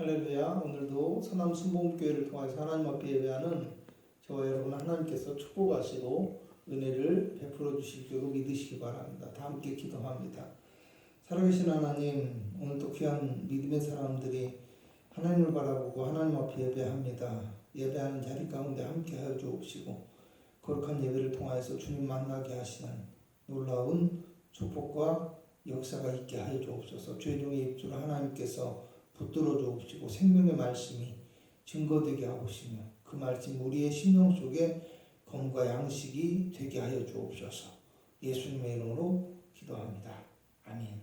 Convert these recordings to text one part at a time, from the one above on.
할렐루야. 오늘도 서남 순복음교회를 통해서 하나님 앞에 예배하는 저와 여러분 하나님께서 축복하시고 은혜를 베풀어 주실 줄로 믿으시기 바랍니다. 다 함께 기도합니다. 살아계신 하나님, 오늘도 귀한 믿음의 사람들이 하나님을 바라보고 하나님 앞에 예배합니다. 예배하는 자리 가운데 함께 하여 주옵시고 거룩한 예배를 통하여서 주님 만나게 하시는 놀라운 축복과 역사가 있게 하여 주옵소서. 죄종의 입술을 하나님께서 붙들어 주옵시고 생명의 말씀이 증거되게 하옵시며 그 말씀 우리의 심령 속에 검과 양식이 되게 하여 주옵소서. 예수님의 이름으로 기도합니다. 아멘.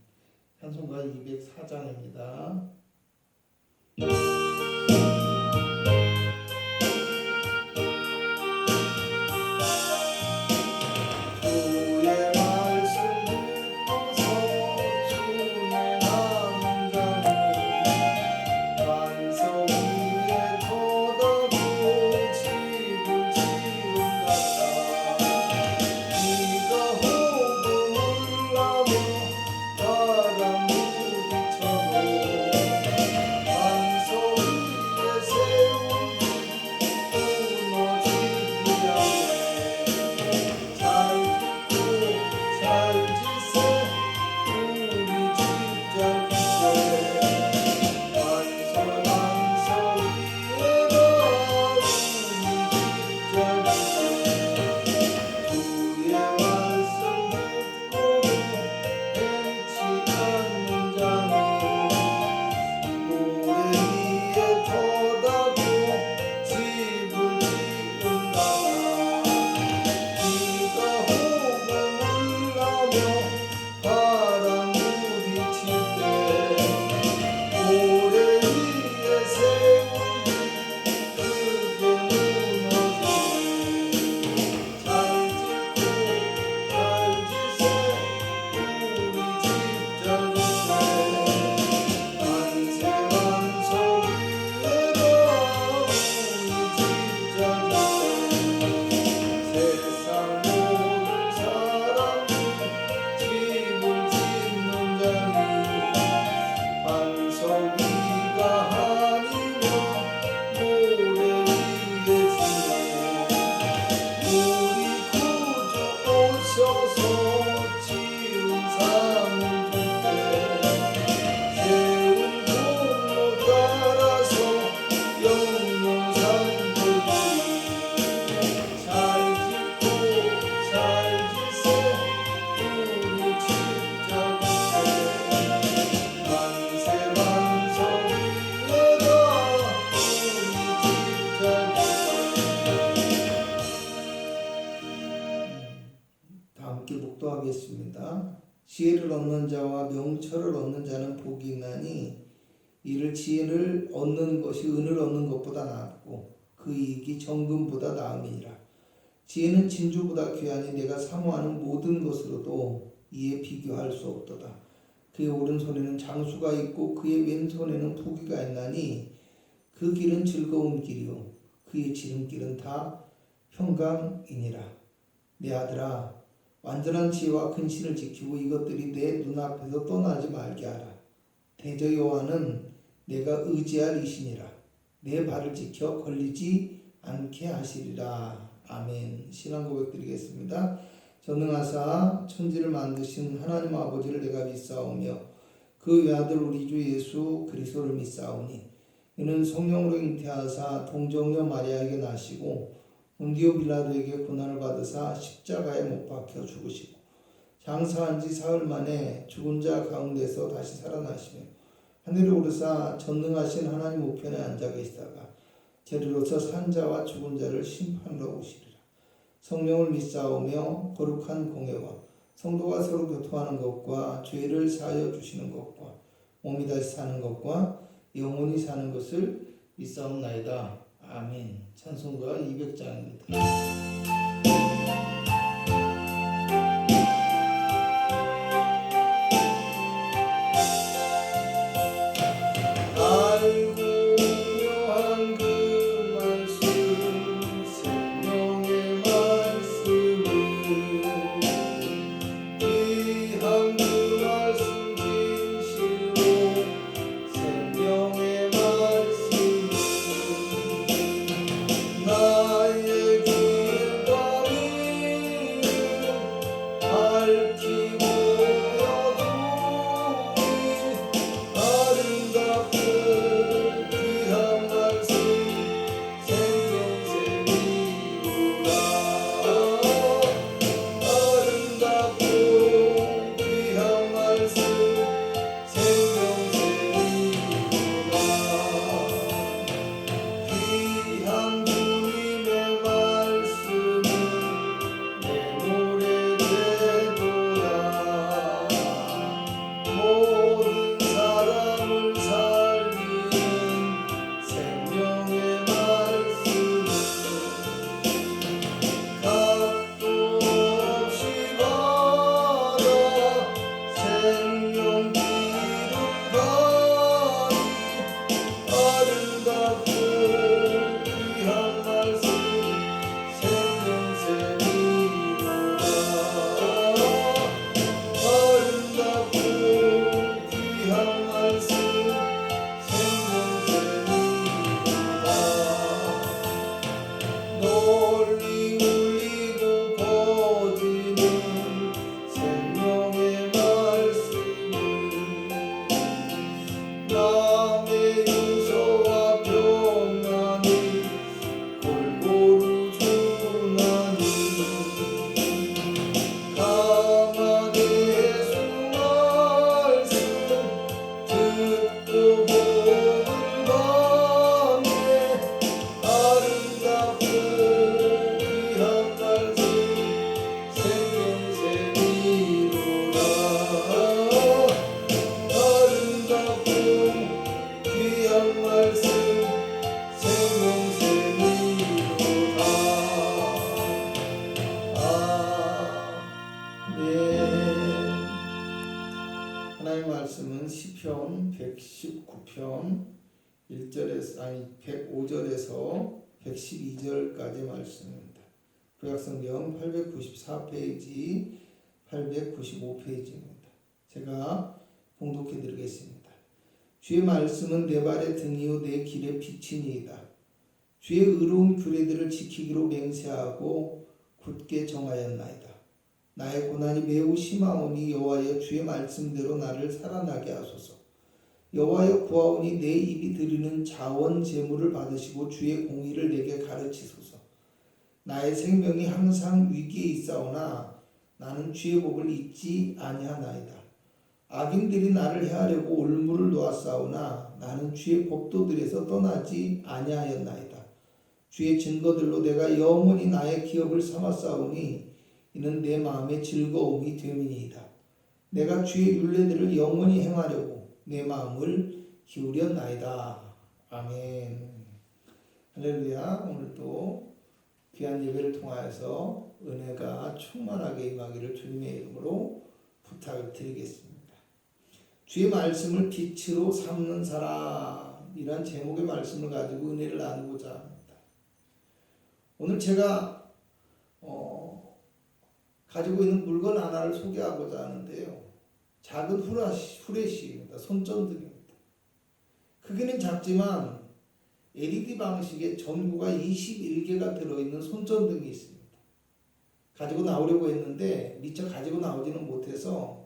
찬송가 204장입니다. 묵도하겠습니다. 지혜를 얻는 자와 명철을 얻는 자는 복이 있나니 이를 지혜를 얻는 것이 은을 얻는 것보다 낫고 그 이익이 정금보다 나음이니라. 지혜는 진주보다 귀하니 내가 사모하는 모든 것으로도 이에 비교할 수 없도다. 그의 오른손에는 장수가 있고 그의 왼손에는 부귀가 있나니 그 길은 즐거운 길이요 그의 지름길은 다 평강이니라. 내 아들아, 완전한 지혜와 근신을 지키고 이것들이 내 눈앞에서 떠나지 말게 하라. 대저 여호와는 내가 의지할 이시니라. 내 발을 지켜 걸리지 않게 하시리라. 아멘. 신앙 고백 드리겠습니다. 전능하사 천지를 만드신 하나님 아버지를 내가 믿사오며 그 외아들 우리 주 예수 그리스도를 믿사오니 이는 성령으로 잉태하사 동정녀 마리아에게 나시고 본디오 빌라도에게 고난을 받으사 십자가에 못 박혀 죽으시고 장사한 지 사흘 만에 죽은 자 가운데서 다시 살아나시며 하늘에 오르사 전능하신 하나님 우편에 앉아 계시다가 재리로서 산 자와 죽은 자를 심판하러 오시리라. 성령을 믿사오며 거룩한 공회와 성도가 서로 교통하는 것과 죄를 사하여 주시는 것과 몸이 다시 사는 것과 영원히 사는 것을 믿사옵나이다. 아멘. 찬송가 200장입니다. 생명의 남의 용서와 평안을 골고루 주나니 가나안의 예수 말씀 듣고 복을 받네 아름답고 귀한 말씀 생명샘이로라 아름답고 귀한 말씀 생명샘이로라 아멘. 하나님의 말씀은 시편 119편 105절에서 112절까지 말씀입니다. 구약성경 894페이지 895페이지입니다. 제가 봉독해 드리겠습니다. 주의 말씀은 내 발의 등이요 내 길의 빛이니이다. 주의 의로운 규례들을 지키기로 맹세하고 굳게 정하였나이다. 나의 고난이 매우 심하오니 여호와여 주의 말씀대로 나를 살아나게 하소서. 여호와여 구하오니 내 입이 드리는 자원 제물을 받으시고 주의 공의를 내게 가르치소서. 나의 생명이 항상 위기에 있사오나 나는 주의 법을 잊지 아니하나이다. 악인들이 나를 해하려고 올무를 놓았사오나 나는 주의 법도들에서 떠나지 아니하였나이다. 주의 증거들로 내가 영원히 나의 기업을 삼았사오니 이는 내 마음의 즐거움이 됨이니이다. 내가 주의 율례들을 영원히 행하려고 내 마음을 기울였나이다. 아멘. 할렐루야. 오늘도 귀한 예배를 통하여서 은혜가 충만하게 임하기를 주님의 이름으로 부탁을 드리겠습니다. 주의 말씀을 빛으로 삼는 사람이란 제목의 말씀을 가지고 은혜를 나누고자 합니다. 오늘 제가 가지고 있는 물건 하나를 소개하고자 하는데요. 작은 후레쉬입니다. 손전등입니다. 크기는 작지만 LED 방식의 전구가 21개가 들어있는 손전등이 있습니다. 가지고 나오려고 했는데 미처 가지고 나오지는 못해서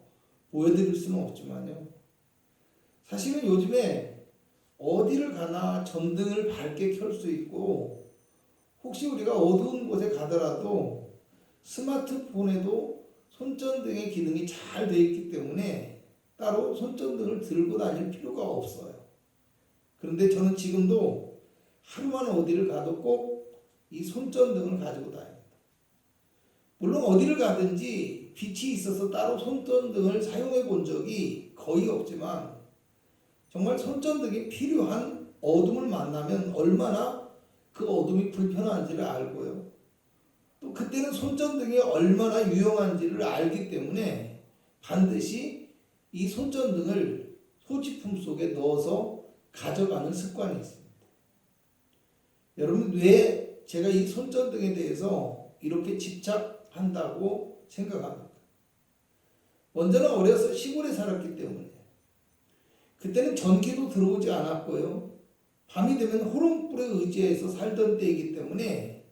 보여드릴 수는 없지만요. 사실은 요즘에 어디를 가나 전등을 밝게 켤 수 있고 혹시 우리가 어두운 곳에 가더라도 스마트폰에도 손전등의 기능이 잘 되어 있기 때문에 따로 손전등을 들고 다닐 필요가 없어요. 그런데 저는 지금도 하루만 어디를 가도 꼭 이 손전등을 가지고 다닙니다. 물론 어디를 가든지 빛이 있어서 따로 손전등을 사용해 본 적이 거의 없지만 정말 손전등이 필요한 어둠을 만나면 얼마나 그 어둠이 불편한지를 알고요. 또 그때는 손전등이 얼마나 유용한지를 알기 때문에 반드시 이 손전등을 소지품 속에 넣어서 가져가는 습관이 있습니다. 여러분 왜 제가 이 손전등에 대해서 이렇게 집착한다고 생각합니까? 먼저는 어려서 시골에 살았기 때문에 그때는 전기도 들어오지 않았고요. 밤이 되면 호롱불에 의지해서 살던 때이기 때문에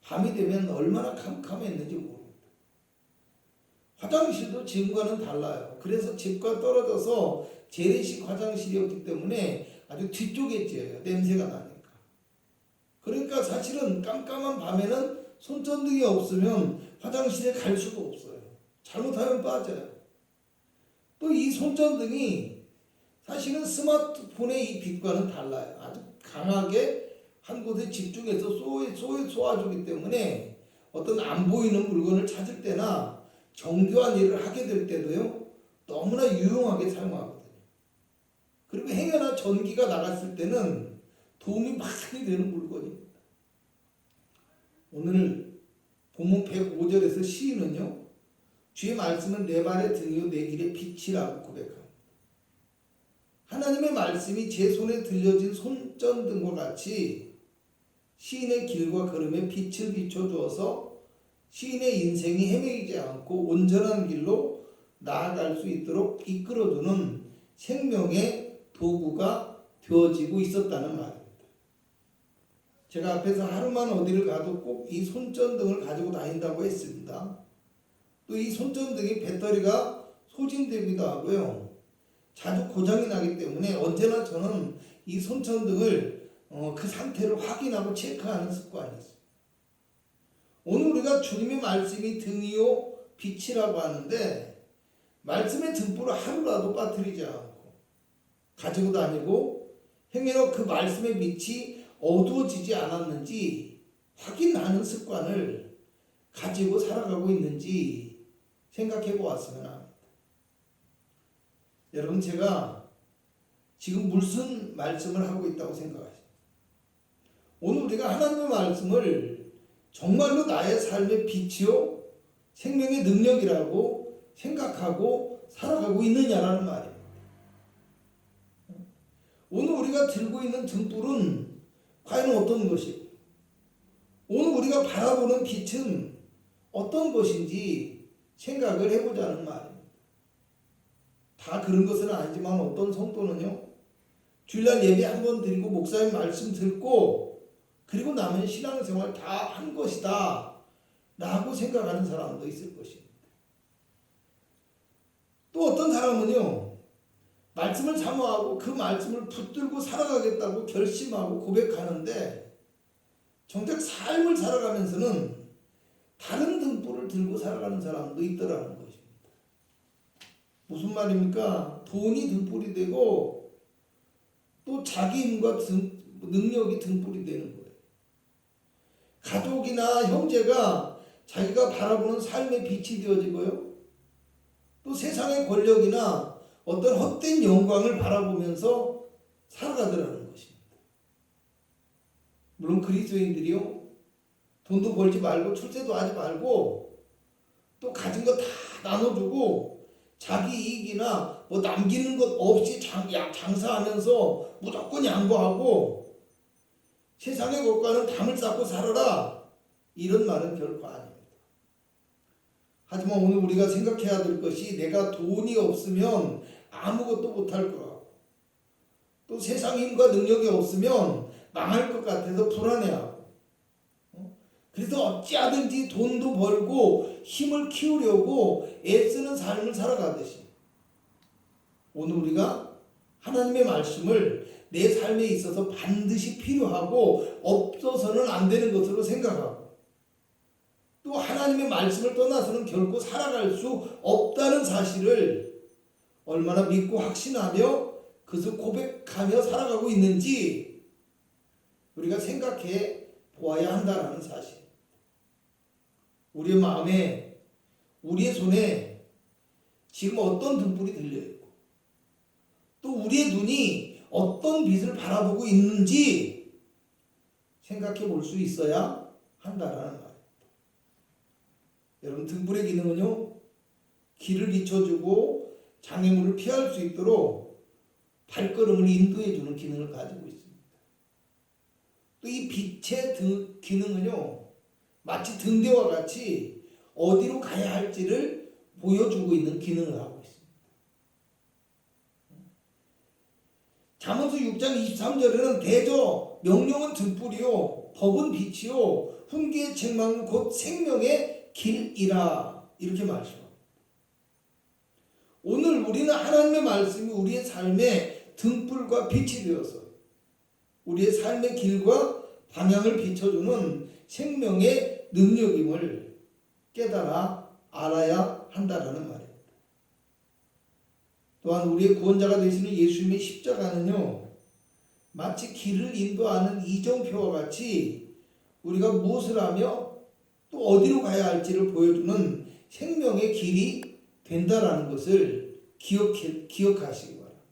밤이 되면 얼마나 캄캄했는지 모릅니다. 화장실도 지금과는 달라요. 그래서 집과 떨어져서 재래식 화장실이었기 때문에 아주 뒤쪽에 지어요. 냄새가 나니까. 그러니까 사실은 깜깜한 밤에는 손전등이 없으면 화장실에 갈 수가 없어요. 잘못하면 빠져요. 또 이 손전등이 사실은 스마트폰의 이 빛과는 달라요. 아주 강하게 한 곳에 집중해서 쏘아주기 때문에 어떤 안 보이는 물건을 찾을 때나 정교한 일을 하게 될 때도요, 너무나 유용하게 사용하거든요. 그리고 행여나 전기가 나갔을 때는 도움이 많이 되는 물건입니다. 오늘 본문 105절에서 시인은요, 주의 말씀은 내 발의 등이요 내 길의 빛이라고 고백합니다. 하나님의 말씀이 제 손에 들려진 손전등과 같이 시인의 길과 걸음에 빛을 비춰주어서 시인의 인생이 헤매이지 않고 온전한 길로 나아갈 수 있도록 이끌어주는 생명의 도구가 되어지고 있었다는 말입니다. 제가 앞에서 하루만 어디를 가도 꼭 이 손전등을 가지고 다닌다고 했습니다. 또 이 손전등이 배터리가 소진되기도 하고요. 자주 고장이 나기 때문에 언제나 저는 이 손천등을 그 상태를 확인하고 체크하는 습관이 있어요. 오늘 우리가 주님의 말씀이 등이요 빛이라고 하는데 말씀의 등불을 하루라도 빠뜨리지 않고 가지고 다니고 행여나 그 말씀의 빛이 어두워지지 않았는지 확인하는 습관을 가지고 살아가고 있는지 생각해 보았으면 합니다. 여러분, 제가 지금 무슨 말씀을 하고 있다고 생각하십니까? 오늘 우리가 하나님의 말씀을 정말로 나의 삶의 빛이요 생명의 능력이라고 생각하고 살아가고 있느냐라는 말입니다. 오늘 우리가 들고 있는 등불은 과연 어떤 것이고 오늘 우리가 바라보는 빛은 어떤 것인지 생각을 해보자는 말입니다. 다 그런 것은 아니지만 어떤 성도는요, 주일날 예배 한번 드리고 목사님 말씀 듣고 그리고 나면 신앙생활 다 한 것이다 라고 생각하는 사람도 있을 것입니다. 또 어떤 사람은요, 말씀을 사모하고 그 말씀을 붙들고 살아가겠다고 결심하고 고백하는데 정작 삶을 살아가면서는 다른 등불을 들고 살아가는 사람도 있더라는 것입니다. 무슨 말입니까? 돈이 등불이 되고 또 자기 힘과 능력이 등불이 되는 거예요. 가족이나 형제가 자기가 바라보는 삶의 빛이 되어지고요. 또 세상의 권력이나 어떤 헛된 영광을 바라보면서 살아가더라는 것입니다. 물론 그리스도인들이요, 돈도 벌지 말고 출세도 하지 말고 또 가진 거 다 나눠주고 자기 이익이나 뭐 남기는 것 없이 장사하면서 무조건 양보하고 세상의 것과는 담을 쌓고 살아라, 이런 말은 결코 아닙니다. 하지만 오늘 우리가 생각해야 될 것이 내가 돈이 없으면 아무것도 못할 것 같고 또 세상 힘과 능력이 없으면 망할 것 같아서 불안해하고 그래서 어찌하든지 돈도 벌고 힘을 키우려고 애쓰는 삶을 살아가듯이 오늘 우리가 하나님의 말씀을 내 삶에 있어서 반드시 필요하고 없어서는 안 되는 것으로 생각하고 또 하나님의 말씀을 떠나서는 결코 살아갈 수 없다는 사실을 얼마나 믿고 확신하며 그것을 고백하며 살아가고 있는지 우리가 생각해 보아야 한다는 사실. 우리의 마음에, 우리의 손에 지금 어떤 등불이 들려있고 또 우리의 눈이 어떤 빛을 바라보고 있는지 생각해 볼 수 있어야 한다는 말입니다. 여러분, 등불의 기능은요, 길을 비춰주고 장애물을 피할 수 있도록 발걸음을 인도해주는 기능을 가지고 있습니다. 또 이 빛의 기능은요, 마치 등대와 같이 어디로 가야 할지를 보여주고 있는 기능을 하고 있습니다. 잠언서 6장 23절에는 대저 명령은 등불이요 법은 빛이요 훈계의 책망은 곧 생명의 길이라, 이렇게 말씀합니다. 오늘 우리는 하나님의 말씀이 우리의 삶의 등불과 빛이 되어서 우리의 삶의 길과 방향을 비춰주는 생명의 능력임을 깨달아 알아야 한다는 말입니다. 또한 우리의 구원자가 되시는 예수님의 십자가는요, 마치 길을 인도하는 이정표와 같이 우리가 무엇을 하며 또 어디로 가야 할지를 보여주는 생명의 길이 된다라는 것을 기억하시기 바랍니다.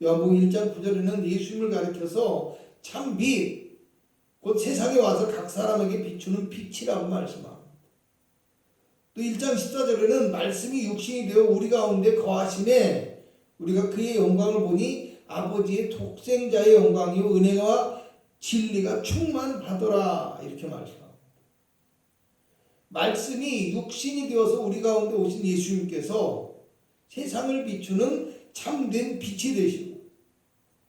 요한복음 1장 9절에는 예수님을 가리켜서 참 빛, 곧 세상에 와서 각 사람에게 비추는 빛이라고 말씀합니다. 또 1장 14절에는 말씀이 육신이 되어 우리 가운데 거하심에 우리가 그의 영광을 보니 아버지의 독생자의 영광이요 은혜와 진리가 충만하더라, 이렇게 말씀합니다. 말씀이 육신이 되어서 우리 가운데 오신 예수님께서 세상을 비추는 참된 빛이 되시고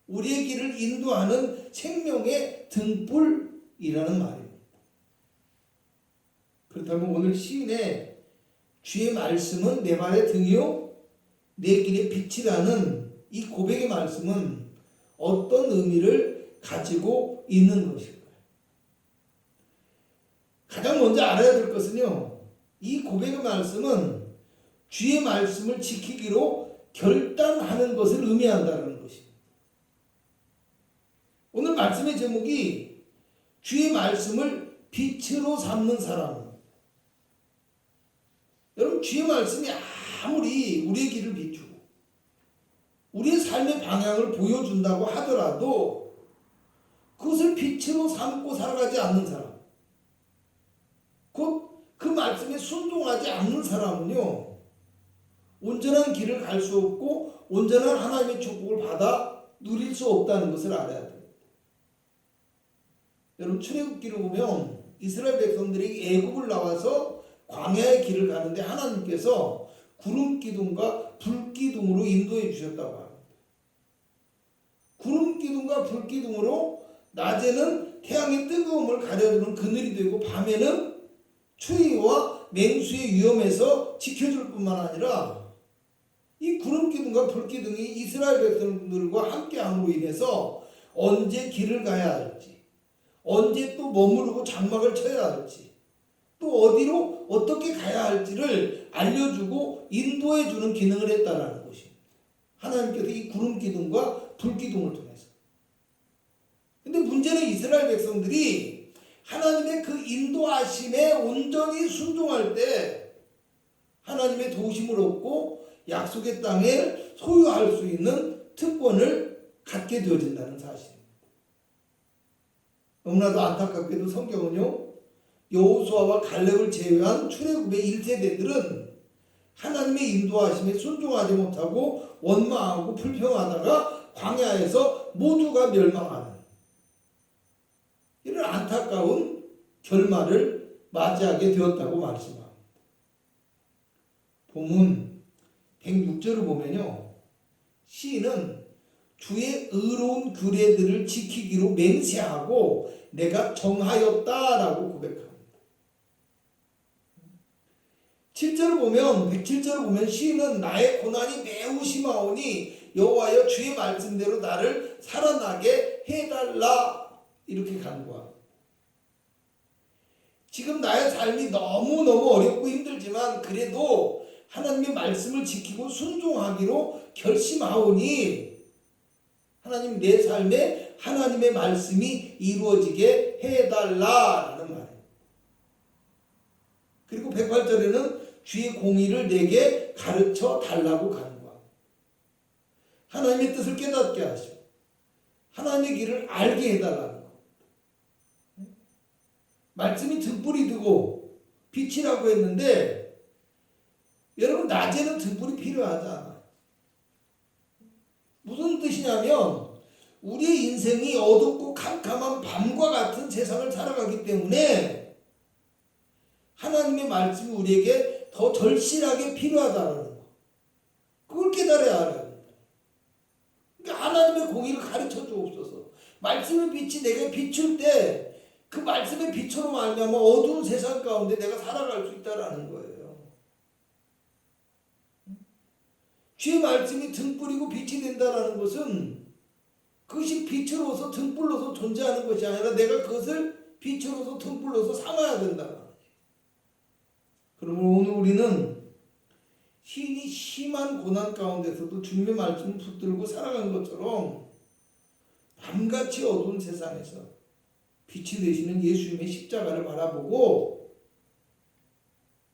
우리의 길을 인도하는 생명의 등불이라는 말입니다. 그렇다면 오늘 시인의 주의 말씀은 내 발의 등이요 내 길의 빛이라는 이 고백의 말씀은 어떤 의미를 가지고 있는 것일까요? 가장 먼저 알아야 될 것은요, 이 고백의 말씀은 주의 말씀을 지키기로 결단하는 것을 의미한다는 것입니다. 오늘 말씀의 제목이 주의 말씀을 빛으로 삼는 사람. 여러분, 주의 말씀이 아무리 우리의 길을 비추고 우리의 삶의 방향을 보여준다고 하더라도 그것을 빛으로 삼고 살아가지 않는 사람, 곧 그 말씀에 순종하지 않는 사람은요, 온전한 길을 갈 수 없고 온전한 하나님의 축복을 받아 누릴 수 없다는 것을 알아야 됩니다. 여러분, 출애굽기를 보면 이스라엘 백성들이 애굽을 나와서 광야의 길을 가는데 하나님께서 구름 기둥과 불 기둥으로 인도해 주셨다고 합니다. 구름 기둥과 불 기둥으로 낮에는 태양의 뜨거움을 가려주는 그늘이 되고 밤에는 추위와 맹수의 위험에서 지켜줄 뿐만 아니라 이 구름 기둥과 불 기둥이 이스라엘 백성들과 함께함으로 인해서 언제 길을 가야 할지, 언제 또 머무르고 장막을 쳐야 할지, 또 어디로 어떻게 가야 할지를 알려주고 인도해주는 기능을 했다라는 것입니다. 하나님께서 이 구름 기둥과 불 기둥을 통해서. 근데 문제는 이스라엘 백성들이 하나님의 그 인도하심에 온전히 순종할 때 하나님의 도우심을 얻고 약속의 땅을 소유할 수 있는 특권을 갖게 되어진다는 사실입니다. 너무나도 안타깝게도 성경은요, 여호수아와 갈렙을 제외한 출애굽의 1세대들은 하나님의 인도하심에 순종하지 못하고 원망하고 불평하다가 광야에서 모두가 멸망하는 이런 안타까운 결말을 맞이하게 되었다고 말씀합니다. 본문 106절을 보면요, 시인은 주의 의로운 규례들을 지키기로 맹세하고 내가 정하였다라고 고백합니다. 7절을 보면 107절을 보면 시인은 나의 고난이 매우 심하오니 여호와여 주의 말씀대로 나를 살아나게 해달라 이렇게 간구합니다. 지금 나의 삶이 너무너무 어렵고 힘들지만 그래도 하나님의 말씀을 지키고 순종하기로 결심하오니 하나님 내 삶에 하나님의 말씀이 이루어지게 해달라라는 말이에요. 그리고 108절에는 주의 공의를 내게 가르쳐 달라고 간구합니다. 하나님의 뜻을 깨닫게 하시고 하나님의 길을 알게 해달라는 것. 말씀이 등불이 되고 빛이라고 했는데 여러분, 낮에는 등불이 필요하지 않아요. 무슨 뜻이냐면 우리의 인생이 어둡고 캄캄한 밤과 같은 세상을 살아가기 때문에 하나님의 말씀이 우리에게 더 절실하게 필요하다는 거. 그걸 깨달아야 알아요. 그러니까 하나님의 공의를 가르쳐 주옵소서. 말씀의 빛이 내게 비출 때 그 말씀의 빛으로 말미암아 어두운 세상 가운데 내가 살아갈 수 있다라는 거예요. 주의 말씀이 등불이고 빛이 된다라는 것은 그것이 빛으로서 등불로서 존재하는 것이 아니라 내가 그것을 빛으로서 등불로서 삼아야 된다는 거죠. 그러면 오늘 우리는 시인이 심한 고난 가운데서도 주님의 말씀을 붙들고 살아간 것처럼 밤같이 어두운 세상에서 빛이 되시는 예수님의 십자가를 바라보고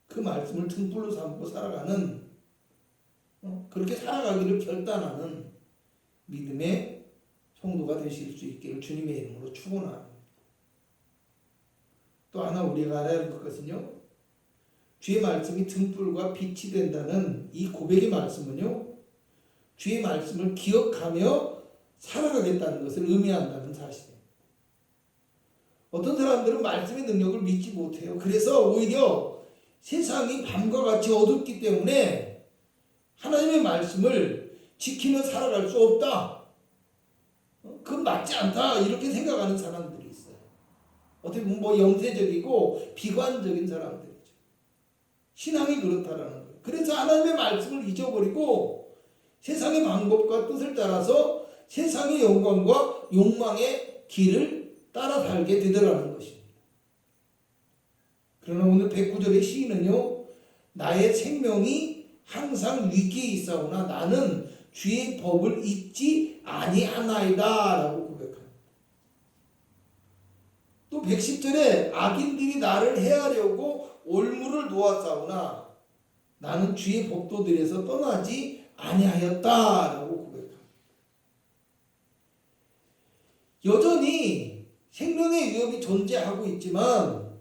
그 말씀을 등불로 삼고 살아가는, 그렇게 살아가기를 결단하는 믿음의 성도가 되실 수 있기를 주님의 이름으로 축원합니다. 또 하나 우리가 알아야 할 것은요, 주의 말씀이 등불과 빛이 된다는 이 고백의 말씀은요, 주의 말씀을 기억하며 살아가겠다는 것을 의미한다는 사실입니다. 어떤 사람들은 말씀의 능력을 믿지 못해요. 그래서 오히려 세상이 밤과 같이 어둡기 때문에 하나님의 말씀을 지키며 살아갈 수 없다, 그건 맞지 않다, 이렇게 생각하는 사람들이 있어요. 어떻게 보면 영세적이고 비관적인 사람들이죠. 신앙이 그렇다라는 거예요. 그래서 하나님의 말씀을 잊어버리고 세상의 방법과 뜻을 따라서 세상의 영광과 욕망의 길을 따라 살게 되더라는 것입니다. 그러나 오늘 109절의 시인은요, 나의 생명이 항상 위기에 있사오나 나는 주의 법을 잊지 아니하나이다 라고 고백합니다. 또 110절에 악인들이 나를 해하려고 올무를 놓았사오나 나는 주의 법도들에서 떠나지 아니하였다 라고 고백합니다. 여전히 생명의 위협이 존재하고 있지만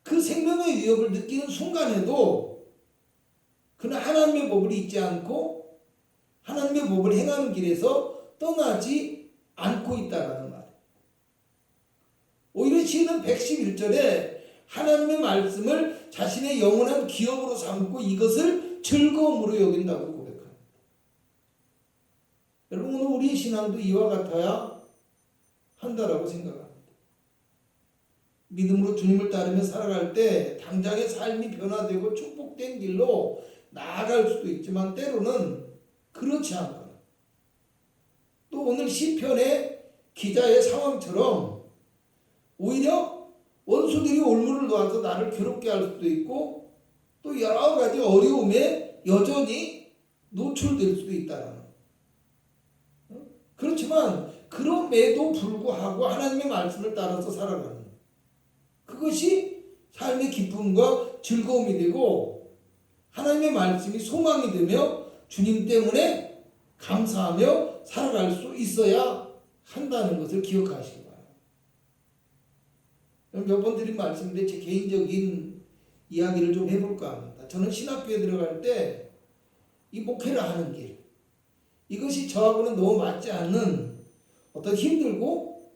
그 생명의 위협을 느끼는 순간에도 그는 하나님의 법을 잊지 않고 하나님의 법을 행하는 길에서 떠나지 않고 있다는 말. 오히려 시인은 111절에 하나님의 말씀을 자신의 영원한 기업으로 삼고 이것을 즐거움으로 여긴다고 고백합니다. 여러분, 오늘 우리의 신앙도 이와 같아야 한다라고 생각합니다. 믿음으로 주님을 따르며 살아갈 때 당장의 삶이 변화되고 축복된 길로 나아갈 수도 있지만 때로는 그렇지 않거나 또 오늘 시편의 기자의 상황처럼 오히려 원수들이 올무를 놓아서 나를 괴롭게 할 수도 있고 또 여러 가지 어려움에 여전히 노출될 수도 있다는. 그렇지만 그럼에도 불구하고 하나님의 말씀을 따라서 살아가는 그것이 삶의 기쁨과 즐거움이 되고 하나님의 말씀이 소망이 되며 주님 때문에 감사하며 살아갈 수 있어야 한다는 것을 기억하시기 바랍니다. 몇 번 드린 말씀인데 제 개인적인 이야기를 좀 해볼까 합니다. 저는 신학교에 들어갈 때 이 목회를 하는 길, 이것이 저하고는 너무 맞지 않는 어떤 힘들고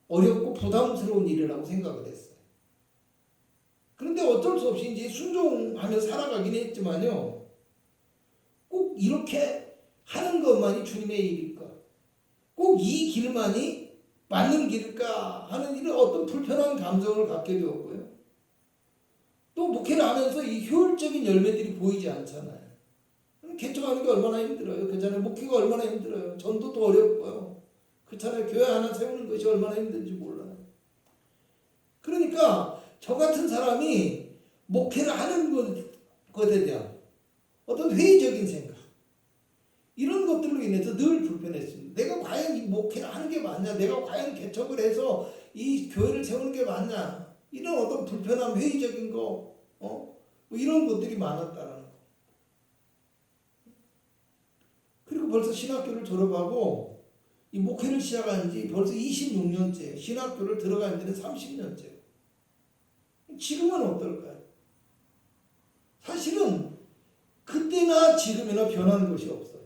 어렵고 부담스러운 일이라고 생각을 했어요. 그런데 어쩔 수 없이 이제 순종하며 살아가긴 했지만요, 꼭 이렇게 하는 것만이 주님의 일일까? 꼭 이 길만이 맞는 길일까? 하는 이런 어떤 불편한 감정을 갖게 되었고요. 또 목회를 하면서 이 효율적인 열매들이 보이지 않잖아요. 개척하는 게 얼마나 힘들어요. 그잖아요. 목회가 얼마나 힘들어요. 전도도 어렵고요. 그렇잖아요. 교회 하나 세우는 것이 얼마나 힘든지 몰라요. 그러니까 저 같은 사람이 목회를 하는 것에 대한 어떤 회의적인 생각, 이런 것들로 인해서 늘 불편했습니다. 내가 과연 이 목회를 하는 게 맞냐? 내가 과연 개척을 해서 이 교회를 세우는 게 맞냐? 이런 어떤 불편함, 회의적인 거, 뭐 이런 것들이 많았다라는 거. 그리고 벌써 신학교를 졸업하고 이 목회를 시작한 지 벌써 26년째, 신학교를 들어간 지는 30년째. 지금은 어떨까요? 사실은 그때나 지금이나 변하는 것이 없어요.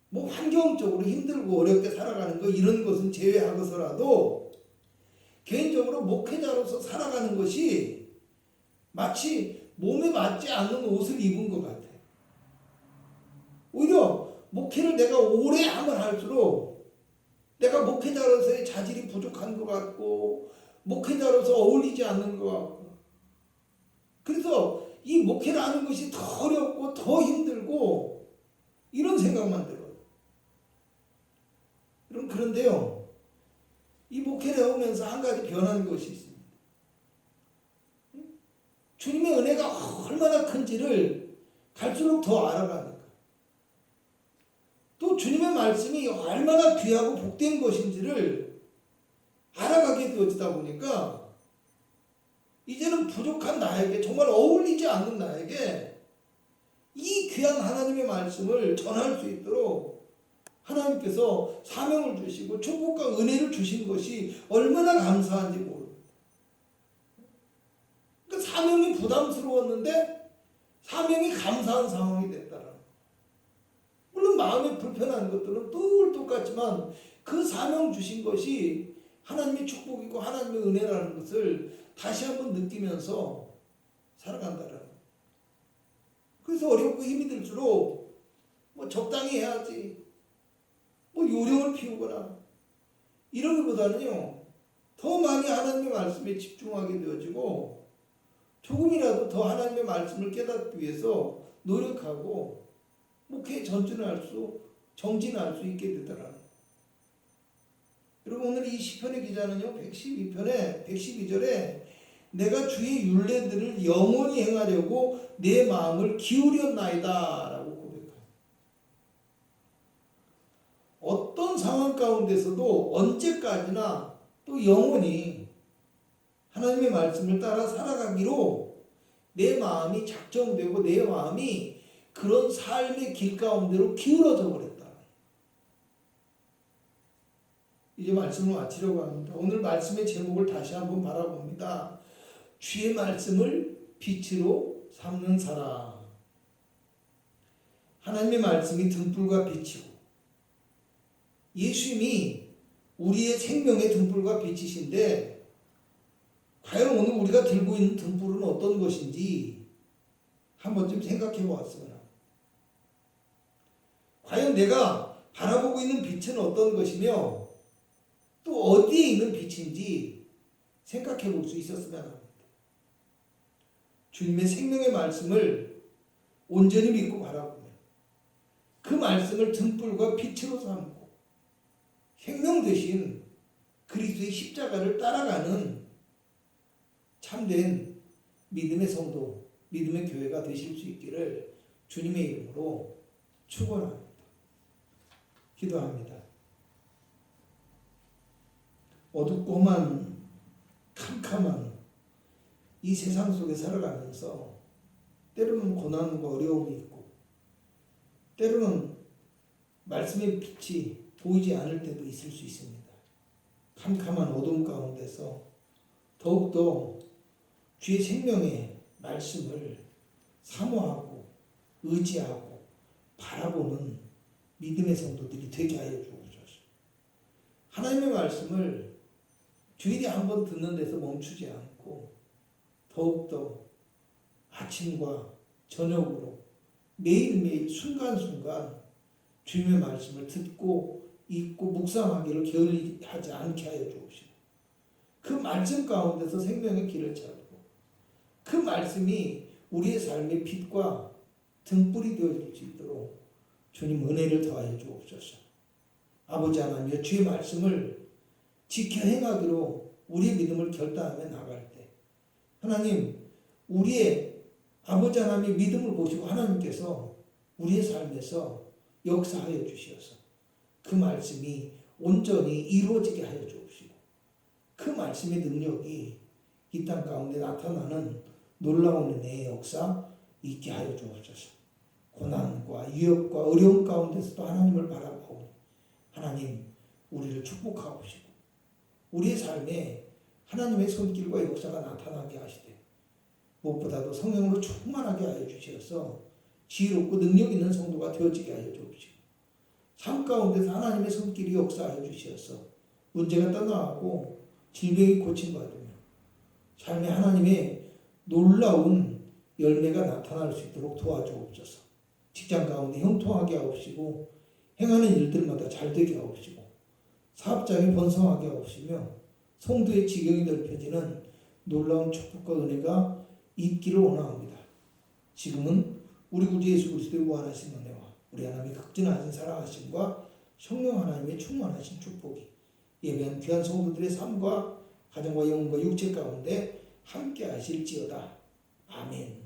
뭐 환경적으로 힘들고 어렵게 살아가는 거 이런 것은 제외하고서라도 개인적으로 목회자로서 살아가는 것이 마치 몸에 맞지 않는 옷을 입은 것 같아요. 오히려 목회를 내가 오래 하면 할수록 내가 목회자로서의 자질이 부족한 것 같고 목회자로서 어울리지 않는 것 같고 그래서 이 목회를 하는 것이 더 어렵고 더 힘들고 이런 생각만 들어요. 그런데요, 이 목회를 해오면서 한 가지 변하는 것이 있습니다. 주님의 은혜가 얼마나 큰지를 갈수록 더 알아가니까 또 주님의 말씀이 얼마나 귀하고 복된 것인지를 알아가게 되어지다 보니까 이제는 부족한 나에게, 정말 어울리지 않는 나에게 이 귀한 하나님의 말씀을 전할 수 있도록 하나님께서 사명을 주시고 축복과 은혜를 주신 것이 얼마나 감사한지 모릅니다. 그러니까 사명이 부담스러웠는데 사명이 감사한 상황이 됐다라는 거예요. 물론 마음에 불편한 것들은 늘 똑같지만 그 사명 주신 것이 하나님의 축복이고 하나님의 은혜라는 것을 다시 한번 느끼면서 살아간다라는 거예요. 그래서 어렵고 힘이 들수록 뭐 적당히 해야지, 뭐 요령을 피우거나 이러기보다는요, 더 많이 하나님의 말씀에 집중하게 되어지고 조금이라도 더 하나님의 말씀을 깨닫기 위해서 노력하고 목회 정진할 수 있게 되더라고요. 여러분 오늘 이 시편의 기자는요 112편에 112절에 내가 주의 율례들을 영원히 행하려고 내 마음을 기울였나이다 라고 고백합니다. 어떤 상황 가운데서도 언제까지나 또 영원히 하나님의 말씀을 따라 살아가기로 내 마음이 작정되고 내 마음이 그런 삶의 길 가운데로 기울어져 버렸다. 이제 말씀을 마치려고 합니다. 오늘 말씀의 제목을 다시 한번 바라봅니다. 주의 말씀을 빛으로 삼는 사람. 하나님의 말씀이 등불과 빛이고 예수님이 우리의 생명의 등불과 빛이신데 과연 오늘 우리가 들고 있는 등불은 어떤 것인지 한 번쯤 생각해 보았습니다. 과연 내가 바라보고 있는 빛은 어떤 것이며 또 어디에 있는 빛인지 생각해 볼 수 있었으면 합니다. 주님의 생명의 말씀을 온전히 믿고 바라보면 그 말씀을 등불과 빛으로 삼고 생명 대신 그리스도의 십자가를 따라가는 참된 믿음의 성도, 믿음의 교회가 되실 수 있기를 주님의 이름으로 축원합니다. 기도합니다. 어둡고 험한 캄캄한 이 세상 속에 살아가면서 때로는 고난과 어려움이 있고 때로는 말씀의 빛이 보이지 않을 때도 있을 수 있습니다. 캄캄한 어둠 가운데서 더욱더 주의 생명의 말씀을 사모하고 의지하고 바라보는 믿음의 성도들이 되게 하여 주옵소서. 하나님의 말씀을 주일에 한번 듣는 데서 멈추지 않고 더욱더 아침과 저녁으로 매일매일 순간순간 주님의 말씀을 듣고 읽고 묵상하기를 게을리하지 않게 하여 주옵시고 그 말씀 가운데서 생명의 길을 찾고 그 말씀이 우리의 삶의 빛과 등불이 되어질 수 있도록 주님 은혜를 더하여 주옵소서. 아버지 하나님 주의 말씀을 지켜 행하기로 우리의 믿음을 결단하며 나갈 때 하나님 우리의 아버지 하나님의 믿음을 보시고 하나님께서 우리의 삶에서 역사하여 주시어서 그 말씀이 온전히 이루어지게 하여 주옵시고 그 말씀의 능력이 이 땅 가운데 나타나는 놀라운 은혜의 역사 있게 하여 주옵소서. 고난과 위협과 어려움 가운데서도 하나님을 바라보고 하나님 우리를 축복하옵시고 우리의 삶에 하나님의 손길과 역사가 나타나게 하시되 무엇보다도 성령으로 충만하게 하여 주시어서 지혜롭고 능력 있는 성도가 되어지게 하여 주옵시고 삶 가운데서 하나님의 손길이 역사하여 주시어서 문제가 떠나가고 질병이 고침받으며 삶에 하나님의 놀라운 열매가 나타날 수 있도록 도와주옵소서. 직장 가운데 형통하게 하옵시고 행하는 일들마다 잘되게 하옵시고 사업장이 번성하게 하옵시며 성도의 지경이 넓혀지는 놀라운 축복과 은혜가 있기를 원합니다. 지금은 우리 구주 예수 그리스도의 무한하신 은혜와 우리 하나님의 극진하신 사랑하심과 성령 하나님의 충만하신 축복이 예배한 귀한 성도들의 삶과 가정과 영혼과 육체 가운데 함께 하실지어다. 아멘.